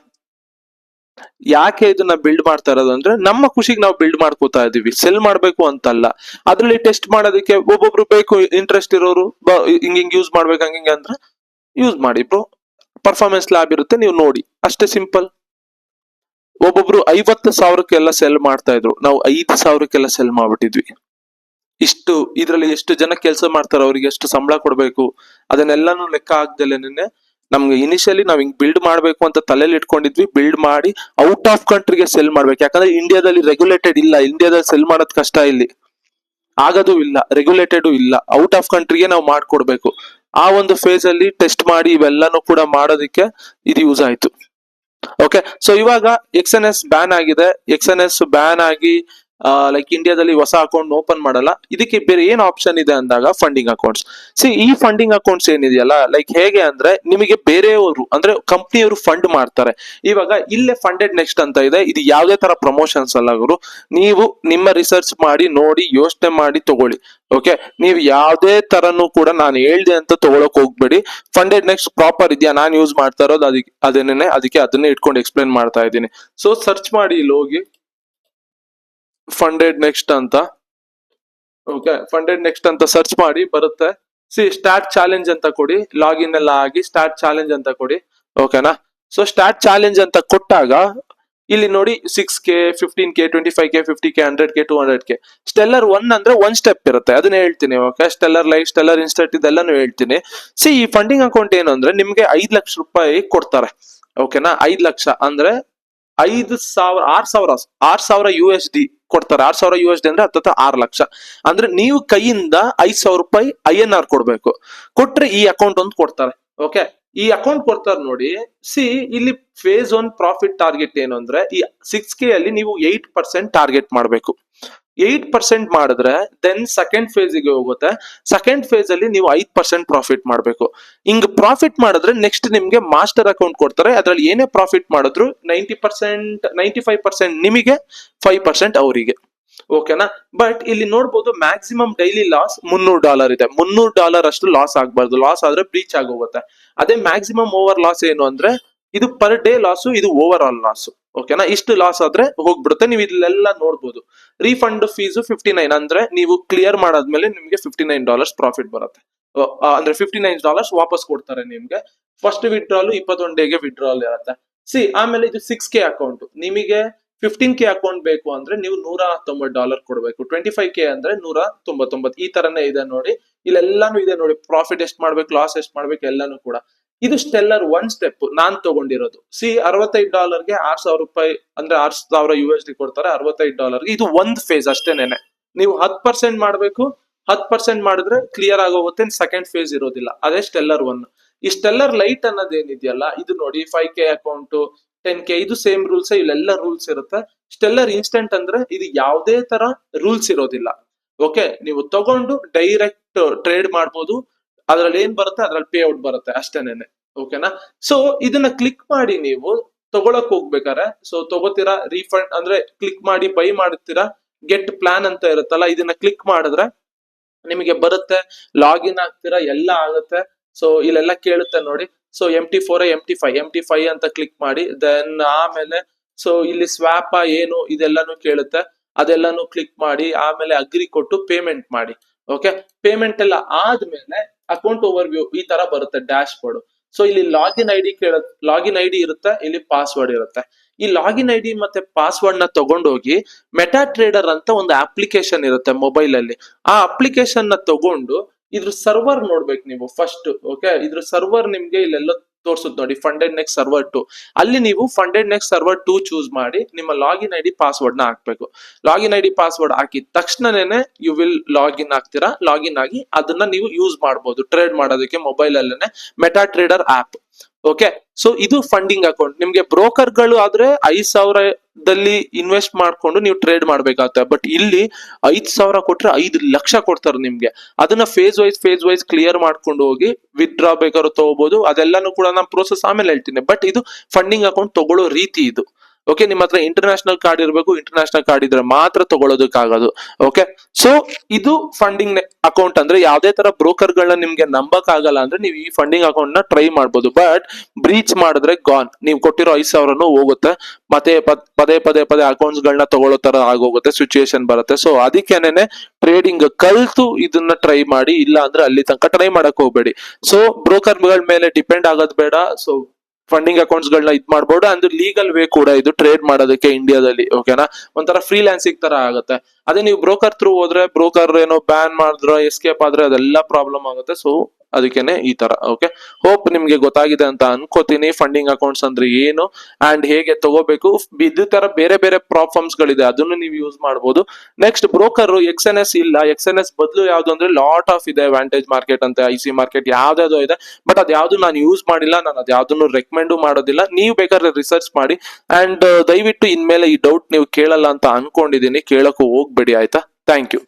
ಯಾಕೆ ಇದನ್ನ ಬಿಲ್ಡ್ ಮಾಡ್ತಾ ಇರೋದು ಅಂದ್ರೆ ನಮ್ಮ ಖುಷಿಗೆ ನಾವು ಬಿಲ್ಡ್ ಮಾಡ್ಕೋತಾ ಇದೀವಿ, ಸೆಲ್ ಮಾಡ್ಬೇಕು ಅಂತಲ್ಲ. ಅದ್ರಲ್ಲಿ ಟೆಸ್ಟ್ ಮಾಡೋದಕ್ಕೆ ಒಬ್ಬೊಬ್ರು ಬೇಕು, ಇಂಟ್ರೆಸ್ಟ್ ಇರೋರು ಹಿಂಗ್ ಯೂಸ್ ಮಾಡ್ಬೇಕು ಹಂಗಿಂಗ ಅಂದ್ರೆ ಯೂಸ್ ಮಾಡಿ ಬ್ರೋ, ಪರ್ಫಾರ್ಮೆನ್ಸ್ ಲ್ಯಾಬ್ ಇರುತ್ತೆ, ನೀವು ನೋಡಿ, ಅಷ್ಟೇ ಸಿಂಪಲ್. ಒಬ್ಬೊಬ್ರು 50,000ಕ್ಕೆಲ್ಲ ಸೆಲ್ ಮಾಡ್ತಾ ಇದ್ರು, ನಾವು 5,000ಕ್ಕೆಲ್ಲ ಸೆಲ್ ಮಾಡ್ಬಿಟ್ಟಿದ್ವಿ. ಇಷ್ಟು ಇದ್ರಲ್ಲಿ ಎಷ್ಟು ಜನ ಕೆಲಸ ಮಾಡ್ತಾರ, ಅವ್ರಿಗೆ ಎಷ್ಟು ಸಂಬಳ ಕೊಡ್ಬೇಕು, ಅದನ್ನೆಲ್ಲಾನು ಲೆಕ್ಕ ಹಾಕ್ದಲೇನೆ ನಮ್ಗೆ ಇನಿಷಿಯಲಿ ನಾವ್ ಹಿಂಗ್ ಬಿಲ್ಡ್ ಮಾಡ್ಬೇಕು ಅಂತ ತಲೆಯಲ್ಲಿ ಇಟ್ಕೊಂಡಿದ್ವಿ. ಬಿಲ್ಡ್ ಮಾಡಿ ಔಟ್ ಆಫ್ ಕಂಟ್ರಿಗೆ ಸೆಲ್ ಮಾಡ್ಬೇಕು. ಯಾಕಂದ್ರೆ ಇಂಡಿಯಾದಲ್ಲಿ ರೆಗ್ಯುಲೇಟೆಡ್ ಇಲ್ಲ, ಇಂಡಿಯಾದಲ್ಲಿ ಸೆಲ್ ಮಾಡೋದ್ ಕಷ್ಟ, ಇಲ್ಲಿ ಆಗದು ಇಲ್ಲ, ರೆಗ್ಯುಲೇಟೆಡ್ ಇಲ್ಲ. ಔಟ್ ಆಫ್ ಕಂಟ್ರಿಗೆ ನಾವು ಮಾಡ್ಕೊಡ್ಬೇಕು. ಆ ಒಂದು ಫೇಸ್ ಅಲ್ಲಿ ಟೆಸ್ಟ್ ಮಾಡಿ ಇವೆಲ್ಲಾನು ಕೂಡ ಮಾಡೋದಕ್ಕೆ ಇದು ಯೂಸ್ ಆಯ್ತು. ಓಕೆ, ಸೊ ಇವಾಗ XNS ಬ್ಯಾನ್ ಆಗಿದೆ. XNS ಬ್ಯಾನ್ ಆಗಿ ಲೈಕ್ ಇಂಡಿಯಾದಲ್ಲಿ ಹೊಸ ಅಕೌಂಟ್ ಓಪನ್ ಮಾಡಲ್ಲ. ಇದಕ್ಕೆ ಬೇರೆ ಏನ್ ಆಪ್ಷನ್ ಇದೆ ಅಂದಾಗ ಫಂಡಿಂಗ್ ಅಕೌಂಟ್ಸ್. ಸಿ, ಈ ಫಂಡಿಂಗ್ ಅಕೌಂಟ್ಸ್ ಏನಿದೆಯಲ್ಲ, ಲೈಕ್ ಹೇಗೆ ಅಂದ್ರೆ ನಿಮಗೆ ಬೇರೆಯವರು ಅಂದ್ರೆ ಕಂಪ್ನಿಯವರು ಫಂಡ್ ಮಾಡ್ತಾರೆ. ಇವಾಗ ಇಲ್ಲೇ ಫಂಡೆಡ್ ನೆಕ್ಸ್ಟ್ ಅಂತ ಇದೆ. ಇದು ಯಾವುದೇ ತರ ಪ್ರಮೋಷನ್ಸ್ ಅಲ್ಲ ಗುರು. ನೀವು ನಿಮ್ಮ ರಿಸರ್ಚ್ ಮಾಡಿ ನೋಡಿ, ಯೋಚನೆ ಮಾಡಿ ತಗೊಳ್ಳಿ. ಓಕೆ, ನೀವು ಯಾವ್ದೇ ತರನು ಕೂಡ ನಾನು ಹೇಳ್ದೆ ಅಂತ ತಗೊಳಕ್ ಹೋಗ್ಬೇಡಿ. ಫಂಡೆಡ್ ನೆಕ್ಸ್ಟ್ ಪ್ರಾಪರ್ ಇದೆಯಾ, ನಾನು ಯೂಸ್ ಮಾಡ್ತಾ ಇರೋದು ಅದಕ್ಕೆ ಅದನ್ನೇ ಇಟ್ಕೊಂಡು ಎಕ್ಸ್ಪ್ಲೇನ್ ಮಾಡ್ತಾ ಇದ್ದೀನಿ. ಸೊ ಸರ್ಚ್ ಮಾಡಿ, ಇಲ್ಲಿ ಹೋಗಿ ಫಂಡೆಡ್ ನೆಕ್ಸ್ಟ್ ಅಂತ. ಓಕೆ, ಫಂಡೆಡ್ ನೆಕ್ಸ್ಟ್ ಅಂತ ಸರ್ಚ್ ಮಾಡಿ ಬರುತ್ತೆ. ಸಿ, ಸ್ಟಾರ್ಟ್ ಚಾಲೆಂಜ್ ಅಂತ ಕೊಡಿ, ಲಾಗಿನ್ ಎಲ್ಲ ಆಗಿ ಸ್ಟಾರ್ಟ್ ಚಾಲೆಂಜ್ ಅಂತ ಕೊಡಿ. ಓಕೆನಾ? ಸೊ ಸ್ಟಾರ್ಟ್ ಚಾಲೆಂಜ್ ಅಂತ ಕೊಟ್ಟಾಗ ಇಲ್ಲಿ ನೋಡಿ 6K, 15K, 25K, 50K, 100K, 200K. Stellar 1 ಅಂದ್ರೆ 1 ಸ್ಟೆಪ್ ಇರುತ್ತೆ, ಅದನ್ನ ಹೇಳ್ತೀನಿ. Okay, stellar light, stellar instant ಇದೆಲ್ಲಾನು ಹೇಳ್ತೀನಿ. ಸಿ, ಈ ಫಂಡಿಂಗ್ ಅಕೌಂಟ್ ಏನು ಅಂದ್ರೆ ನಿಮ್ಗೆ 5 ಲಕ್ಷ ರೂಪಾಯಿ ಕೊಡ್ತಾರೆ. ಓಕೆನಾ? 5 ಲಕ್ಷ ಅಂದ್ರೆ 6,000 USD ಕೊಡ್ತಾರೆ. 6,000 USD ಅಂದ್ರೆ ಹತ್ತ 6 ಲಕ್ಷ. ಅಂದ್ರೆ ನೀವು ಕೈಯಿಂದ 5,000 ರೂಪಾಯಿ INR ಕೊಡ್ಬೇಕು. ಕೊಟ್ರೆ ಈ ಅಕೌಂಟ್ ಒಂದು ಕೊಡ್ತಾರೆ. ಓಕೆ, ಈ ಅಕೌಂಟ್ ಕೊಡ್ತಾರೆ ನೋಡಿ. ಸಿ, ಇಲ್ಲಿ ಫೇಸ್ 1 ಪ್ರಾಫಿಟ್ ಟಾರ್ಗೆಟ್ ಏನು ಅಂದ್ರೆ ಈ 6K ಅಲ್ಲಿ ನೀವು 8% ಟಾರ್ಗೆಟ್ ಮಾಡಬೇಕು. 8% ಮಾಡಿದ್ರೆ ದೆನ್ ಸೆಕೆಂಡ್ ಫೇಸ್ ಗೆ ಹೋಗುತ್ತೆ. ಸೆಕೆಂಡ್ ಫೇಸ್ ಅಲ್ಲಿ ನೀವು 5% ಪ್ರಾಫಿಟ್ ಮಾಡಬೇಕು. ಹಿಂಗ್ ಪ್ರಾಫಿಟ್ ಮಾಡಿದ್ರೆ ನೆಕ್ಸ್ಟ್ ನಿಮ್ಗೆ ಮಾಸ್ಟರ್ ಅಕೌಂಟ್ ಕೊಡ್ತಾರೆ. ಅದ್ರಲ್ಲಿ ಏನೇ ಪ್ರಾಫಿಟ್ ಮಾಡಿದ್ರು 90%, 95% ನಿಮಗೆ, 5% ಅವರಿಗೆ. ಓಕೆನಾ? ಬಟ್ ಇಲ್ಲಿ ನೋಡ್ಬೋದು ಮ್ಯಾಕ್ಸಿಮಮ್ ಡೈಲಿ ಲಾಸ್ $300 ಇದೆ. $300 ಅಷ್ಟು ಲಾಸ್ ಆಗ್ಬಾರ್ದು. ಲಾಸ್ ಆದ್ರೆ ಬ್ರೀಚ್ ಆಗೋಗುತ್ತೆ. ಅದೇ ಮ್ಯಾಕ್ಸಿಮಮ್ ಓವರ್ ಲಾಸ್ ಏನು ಅಂದ್ರೆ ಇದು ಪರ್ ಡೇ ಲಾಸು, ಇದು ಓವರ್ ಆಲ್ ಲಾಸು. ಓಕೆನಾ? ಇಷ್ಟು ಲಾಸ್ ಆದ್ರೆ ಹೋಗ್ಬಿಡುತ್ತೆ. ನೀವು ಇಲ್ಲೆಲ್ಲ ನೋಡ್ಬೋದು. ರೀಫಂಡ್ ಫೀಸು 59 ಅಂದ್ರೆ ನೀವು ಕ್ಲಿಯರ್ ಮಾಡಾದ್ಮೇಲೆ ನಿಮ್ಗೆ $59 ಪ್ರಾಫಿಟ್ ಬರುತ್ತೆ. ಅಂದ್ರೆ $59 ವಾಪಸ್ ಕೊಡ್ತಾರೆ ನಿಮ್ಗೆ. ಫಸ್ಟ್ ವಿಡ್ರಾಲ್ 21 ಡೇಗೆ ವಿಡ್ರಾಲ್ ಇರುತ್ತೆ. ಸಿ, ಆಮೇಲೆ ಇದು 6K ಅಕೌಂಟ್. ನಿಮಗೆ 15K ಅಕೌಂಟ್ ಬೇಕು ಅಂದ್ರೆ ನೀವು $190 ಕೊಡ್ಬೇಕು. 25K ಅಂದ್ರೆ 199. ಈ ತರನೇ ಇದೆ ನೋಡಿ. ಇಲ್ಲೆಲ್ಲಾನು ಇದೆ ನೋಡಿ, ಪ್ರಾಫಿಟ್ ಎಷ್ಟು ಮಾಡ್ಬೇಕು, ಲಾಸ್ ಎಷ್ಟು ಮಾಡ್ಬೇಕು, ಎಲ್ಲಾನು ಕೂಡ. ಇದು ಸ್ಟೆಲ್ಲರ್ 1 ಸ್ಟೆಪ್ ನಾನ್ ತಗೊಂಡಿರೋದು. ಸಿ, $65ಗೆ 6,000 ರೂಪಾಯಿ ಅಂದ್ರೆ 6,000 USD ಕೊಡ್ತಾರೆ. $65ಗೆ ಇದು ಒಂದು ಫೇಸ್ ಅಷ್ಟೇನೇನೆ. ನೀವು 10% ಮಾಡ್ಬೇಕು. 10% ಮಾಡಿದ್ರೆ ಕ್ಲಿಯರ್ ಆಗೋಗುತ್ತೆ. ಸೆಕೆಂಡ್ ಫೇಸ್ ಇರೋದಿಲ್ಲ. ಅದೇ ಸ್ಟೆಲ್ಲರ್ 1. ಈ ಸ್ಟೆಲ್ಲರ್ ಲೈಟ್ ಅನ್ನೋದೇನಿದೆಯಲ್ಲ, ಇದು ನೋಡಿ 5K ಅಕೌಂಟ್, 10K, ಇದು ಸೇಮ್ ರೂಲ್ಸ್. ಇಲ್ಲೆಲ್ಲ ರೂಲ್ಸ್ ಇರುತ್ತೆ. ಸ್ಟೆಲ್ಲರ್ ಇನ್ಸ್ಟೆಂಟ್ ಅಂದ್ರೆ ಇದು ಯಾವುದೇ ತರ ರೂಲ್ಸ್ ಇರೋದಿಲ್ಲ. ಓಕೆ, ನೀವು ತಗೊಂಡು ಡೈರೆಕ್ಟ್ ಟ್ರೇಡ್ ಮಾಡ್ಬೋದು. ಅದ್ರಲ್ಲಿ ಏನ್ ಬರುತ್ತೆ, ಅದ್ರಲ್ಲಿ ಪೇ ಔಟ್ ಬರುತ್ತೆ ಅಷ್ಟೇನೇನೆ. ಓಕೆನಾ? ಸೊ ಇದನ್ನ ಕ್ಲಿಕ್ ಮಾಡಿ ನೀವು ತಗೊಳಕ್ ಹೋಗ್ಬೇಕಾರೆ, ಸೊ ತಗೋತೀರಾ, ರೀಫಂಡ್ ಅಂದ್ರೆ ಕ್ಲಿಕ್ ಮಾಡಿ ಬೈ ಮಾಡುತ್ತೀರಾ. ಗೆಟ್ ಪ್ಲಾನ್ ಅಂತ ಇರುತ್ತಲ್ಲ, ಇದನ್ನ ಕ್ಲಿಕ್ ಮಾಡಿದ್ರೆ ನಿಮಗೆ ಬರುತ್ತೆ. ಲಾಗಿನ್ ಆಗ್ತೀರಾ, ಎಲ್ಲ ಆಗುತ್ತೆ. ಸೊ ಇಲ್ಲೆಲ್ಲ ಕೇಳುತ್ತೆ ನೋಡಿ. ಸೊ MT4, MT5 ಅಂತ ಕ್ಲಿಕ್ ಮಾಡಿ ದೆನ್ ಆಮೇಲೆ ಸೊ ಇಲ್ಲಿ ಸ್ವಾಪ್ ಏನು ಇದೆಲ್ಲಾನು ಕೇಳುತ್ತೆ. ಅದೆಲ್ಲಾನು ಕ್ಲಿಕ್ ಮಾಡಿ ಆಮೇಲೆ ಅಗ್ರಿ ಕೊಟ್ಟು ಪೇಮೆಂಟ್ ಮಾಡಿ. ಓಕೆ, ಪೇಮೆಂಟ್ ಎಲ್ಲ ಆದ್ಮೇಲೆ ಅಕೌಂಟ್ ಓವರ್ ವ್ಯೂ ಈ ತರ ಬರುತ್ತೆ, ಡ್ಯಾಶ್ ಬೋರ್ಡ್. ಸೊ ಇಲ್ಲಿ ಲಾಗಿನ್ ಐಡಿ ಇರುತ್ತೆ, ಇಲ್ಲಿ ಪಾಸ್ವರ್ಡ್ ಇರುತ್ತೆ. ಈ ಲಾಗಿನ್ ಐಡಿ ಮತ್ತೆ ಪಾಸ್ವರ್ಡ್ ನ ತಗೊಂಡೋಗಿ ಮೆಟಾ ಟ್ರೇಡರ್ ಅಂತ ಒಂದು ಅಪ್ಲಿಕೇಶನ್ ಇರುತ್ತೆ ಮೊಬೈಲ್ ಅಲ್ಲಿ. ಆ ಅಪ್ಲಿಕೇಶನ್ ನ ತಗೊಂಡು ಇದ್ರ ಸರ್ವರ್ ನೋಡ್ಬೇಕು ನೀವು ಫಸ್ಟ್. ಓಕೆ, ಇದ್ರ ಸರ್ವರ್ ನಿಮ್ಗೆ ಇಲ್ಲೆಲ್ಲ ತೋರ್ಸುತ್ತೆ ನೋಡಿ, ಫಂಡೆಡ್ ನೆಕ್ಸ್ಟ್ ಸರ್ವರ್ 2. ಅಲ್ಲಿ ನೀವು ಫಂಡೆಡ್ ನೆಕ್ಸ್ಟ್ ಸರ್ವರ್ 2 ಚೂಸ್ ಮಾಡಿ ನಿಮ್ಮ ಲಾಗಿನ್ ಐಡಿ ಪಾಸ್ವರ್ಡ್ ನ ಹಾಕ್ಬೇಕು. ಲಾಗಿನ್ ಐಡಿ ಪಾಸ್ವರ್ಡ್ ಹಾಕಿದ ತಕ್ಷಣನೇ ಯು ವಿಲ್ ಲಾಗಿನ್ ಆಗ್ತೀರಾ. ಲಾಗಿನ್ ಆಗಿ ಅದನ್ನ ನೀವು ಯೂಸ್ ಮಾಡಬಹುದು ಟ್ರೇಡ್ ಮಾಡೋದಕ್ಕೆ ಮೊಬೈಲ್ ಅಲ್ಲೇನೆ, MetaTrader app. Okay, so ಇದು ಫಂಡಿಂಗ್ ಅಕೌಂಟ್. ನಿಮ್ಗೆ ಬ್ರೋಕರ್ ಗಳು ಆದ್ರೆ 5,000ದಲ್ಲಿ ಇನ್ವೆಸ್ಟ್ ಮಾಡ್ಕೊಂಡು ನೀವು ಟ್ರೇಡ್ ಮಾಡ್ಬೇಕಾಗತ್ತೆ. ಬಟ್ ಇಲ್ಲಿ 5,000 ಕೊಟ್ರೆ 5 ಲಕ್ಷ ಕೊಡ್ತಾರೆ ನಿಮ್ಗೆ. ಅದನ್ನ ಫೇಸ್ ವೈಸ್ ಕ್ಲಿಯರ್ ಮಾಡ್ಕೊಂಡು ಹೋಗಿ ವಿತ್ಡ್ರಾ ಬೇಕಾದ್ರೂ ತಗೋಬಹುದು. ಅದೆಲ್ಲಾನು ಕೂಡ ನಾನು ಪ್ರೋಸೆಸ್ ಆಮೇಲೆ ಹೇಳ್ತೀನಿ. ಬಟ್ ಇದು ಫಂಡಿಂಗ್ ಅಕೌಂಟ್ ತಗೊಳ್ಳೋ ರೀತಿ ಇದು. ಓಕೆ, ನಿಮ್ಮ ಹತ್ರ ಇಂಟರ್ನ್ಯಾಷನಲ್ ಕಾರ್ಡ್ ಇರಬೇಕು. ಇಂಟರ್ನ್ಯಾಷನಲ್ ಕಾರ್ಡ್ ಇದ್ರೆ ಮಾತ್ರ ತಗೊಳ್ಳೋದಕ್ಕಾಗೋದು. ಓಕೆ, ಸೊ ಇದು ಫಂಡಿಂಗ್ ಅಕೌಂಟ್. ಅಂದ್ರೆ ಯಾವ್ದೇ ತರ ಬ್ರೋಕರ್ ಗಳನ್ನ ನಿಮ್ಗೆ ನಂಬಕ್ ಆಗಲ್ಲ ಅಂದ್ರೆ ನೀವು ಈ ಫಂಡಿಂಗ್ ಅಕೌಂಟ್ ನ ಟ್ರೈ ಮಾಡ್ಬೋದು. ಬಟ್ ಬ್ರೀಚ್ ಮಾಡಿದ್ರೆ ಗಾನ್, ನೀವು ಕೊಟ್ಟಿರೋ 5,000 ಹೋಗುತ್ತೆ. ಮತ್ತೆ ಪದೇ ಅಕೌಂಟ್ಸ್ ಗಳನ್ನ ತಗೊಳ್ಳೋ ತರ ಆಗೋಗುತ್ತೆ, ಸಿಚುಯೇಷನ್ ಬರುತ್ತೆ. ಸೊ ಅದಕ್ಕೇನೆ ಟ್ರೇಡಿಂಗ್ ಕಲ್ತು ಇದನ್ನ ಟ್ರೈ ಮಾಡಿ. ಇಲ್ಲ ಅಂದ್ರೆ ಅಲ್ಲಿ ತನಕ ಟ್ರೈ ಮಾಡಕ್ ಹೋಗ್ಬೇಡಿ. ಸೊ ಬ್ರೋಕರ್ ಗಳ ಮೇಲೆ ಡಿಪೆಂಡ್ ಆಗೋದ್ ಬೇಡ. ಸೊ ಫಂಡಿಂಗ್ ಅಕೌಂಟ್ಸ್ ಗಳನ್ನ ಇದ್ ಮಾಡ್ಬೋದು. ಅಂದ್ರೆ ಲೀಗಲ್ ವೇ ಕೂಡ ಇದು ಟ್ರೇಡ್ ಮಾಡೋದಕ್ಕೆ ಇಂಡಿಯಾದಲ್ಲಿ. ಓಕೆನಾ, ಒಂಥರ ಫ್ರೀಲಾನ್ಸಿಂಗ್ ತರ ಆಗುತ್ತೆ. ಅದೇ ನೀವು ಬ್ರೋಕರ್ ಥ್ರೂ ಹೋದ್ರೆ ಬ್ರೋಕರ್ ಏನೋ ಬ್ಯಾನ್ ಮಾಡಿದ್ರೆ ಎಸ್ಕೇಪ್ ಆದ್ರೆ ಅದೆಲ್ಲ ಪ್ರಾಬ್ಲಮ್ ಆಗುತ್ತೆ. ಸೊ ಅದಕ್ಕೇನೆ ಈ ತರ. ಓಕೆ, ಹೋಪ್ ನಿಮ್ಗೆ ಗೊತ್ತಾಗಿದೆ ಅಂತ ಅನ್ಕೋತೀನಿ ಫಂಡಿಂಗ್ ಅಕೌಂಟ್ಸ್ ಅಂದ್ರೆ ಏನು ಅಂಡ್ ಹೇಗೆ ತಗೋಬೇಕು. ಇದು ತರ ಬೇರೆ ಪ್ರಾಬ್ಲಮ್ಸ್ ಗಳಿದೆ, ಅದನ್ನು ನೀವು ಯೂಸ್ ಮಾಡಬಹುದು. ನೆಕ್ಸ್ಟ್ ಬ್ರೋಕರ್ XNS ಇಲ್ಲ. XNS ಬದಲು ಯಾವ್ದು ಅಂದ್ರೆ ಲಾಟ್ ಆಫ್ ಇದೆ. ವ್ಯಾಂಟೇಜ್ ಮಾರ್ಕೆಟ್ ಅಂತ, IC ಮಾರ್ಕೆಟ್ ಯಾವ್ದಾವ್ದೋ ಇದೆ. ಬಟ್ ಅದ್ಯಾವ್ದು ನಾನು ಯೂಸ್ ಮಾಡಿಲ್ಲ, ನಾನು ಅದ್ಯಾವ್ದನ್ನು ರೆಕಮೆಂಡ್ ಮಾಡೋದಿಲ್ಲ. ನೀವು ಬೇಕಾದ್ರೆ ರಿಸರ್ಚ್ ಮಾಡಿ. ಅಂಡ್ ದಯವಿಟ್ಟು ಇನ್ಮೇಲೆ ಈ ಡೌಟ್ ನೀವು ಕೇಳಲ್ಲ ಅಂತ ಅನ್ಕೊಂಡಿದೀನಿ, ಕೇಳಕ್ಕೂ ಹೋಗ್ಬೇಡಿ. ಆಯ್ತಾ? Thank you.